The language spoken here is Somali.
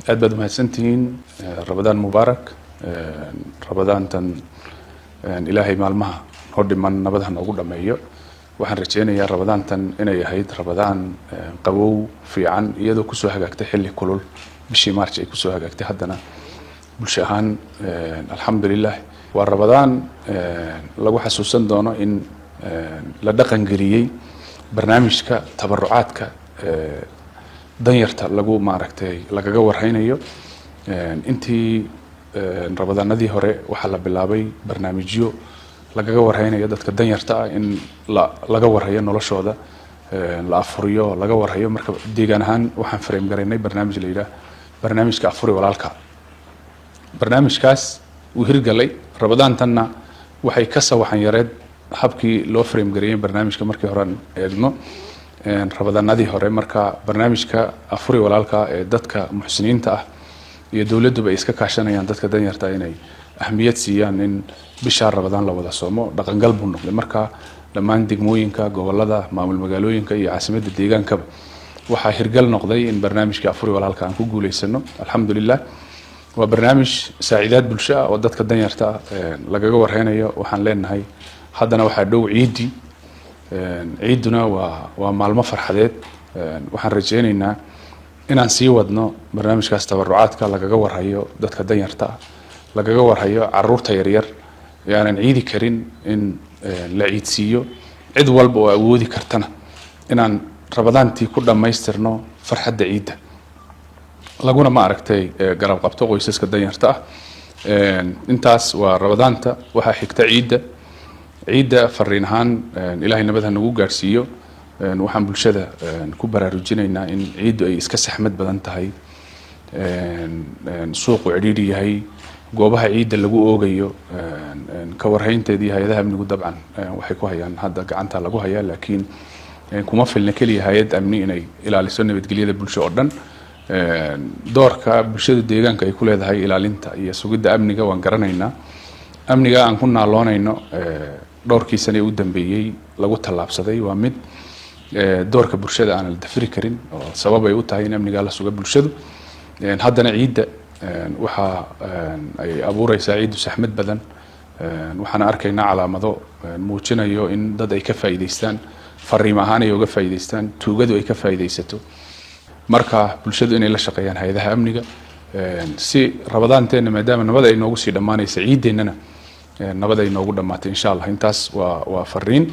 أدبد مهسنتين رمضان مبارك رمضان تن إلهي مالمها هود من نبضها نقول لما يو waxaan rajeynayaa rabadaantan inay ahayd rabadaan qabow fiican iyadoo ku soo hagaagtay xilli kulul bishii March ay ku soo hagaagtay haddana bulsho ahaan alxamdulillah waa rabadaan lagu xasuusan doono in la dhaqan geliyay barnaamijka tabarucaadka danyarta lagu maaragtay lagaga warhaynayo intii rabadaanadii hore waxa la bilaabay barnaamijyo lagaga warhaynayo dadka danyarta ah in laga warhayo noloshooda la afuriyo laga warhayo marka deegaan ahaan waxaan frame gareynay barnaamij la yiraahdo barnaamijka afuri walaalka barnaamijkaas uu hirgalay rabadaantanna waxay ka sawaxan yareed habkii loo frame gareeyay barnaamijka markii hore eegno rabadaanadii hore marka barnaamijka afuri walaalka ee dadka muxsiniinta ah iyo dawladdu ay iska kaashanayaan dadka danyarta inay ahmiyad siiyaan in bisha rabadaan la wada soomo dhaqangal buu noqday marka dhammaan degmooyinka gobolada maamul magaalooyinka iyo caasimadda deegaanka waxa hirgal noqday in barnaamijka afuri walaalka aan ku guuleysano alxamdulillah waa barnaamij saacidaad bulsho oo dadka danyarta lagaga warhaynayo waxaan leenahay haddana waxa dhow ciiduna waa maalmo farxadeed waxaan rajeynaynaa inaan sii wadno barnaamijkaas tabarucaadka lagaga warhayo dadka danyarta lagaga warhayo caruurta yaryar yaanan ciidi karin in la ciidsiiyo cid walba oo awoodi kartana inaan rabadaantii ku dhameystirno farxadda ciidda laguna ma aragtay garab qabto qoysaska danyarta ah intaas waa rabadaanta waxa xigta ciidda fariin ahaan ilaahay nabad ha nagu gaarsiiyo waxaan bulshada ku baraarujinaynaa in ciiddu ay iska saxmad badan tahay suuqu cidhiidhi yahay goobaha ciidda lagu oogayo ka warhaynteedii hay'adaha amnigu dabcan waxay ku hayaan hadda gacanta lagu hayaa laakiin kuma filna kaliya hay'ad amni inay ilaaliso nabadgelyada bulsho oo dhan doorka bulshada deegaanka ay ku leedahay ilaalinta iyo sugidda amniga waan garanaynaa amniga aan ku naaloonayno dhowrkii sano ee u dambeeyay lagu tallaabsaday waa mid doorka bulshada aan la dafiri karin oo sabab ay u tahay in amniga la sugo bulshadu haddana ciidda waxa ay abuuraysaa ciidu saxmad badan waxaan arkaynaa calaamado muujinayo in dad ay ka faa'iideystaan fariimo ahaan ay uga faa'iideystaan tuugadu ay ka faa'iideysato marka bulshadu inay la shaqeeyaan hay'adaha amniga si rabadaanteena maadaama nabad ay noogu sii dhamaanaysa ciideennana nabad ay noogu dhamaatay insha Allah intaas waa fariin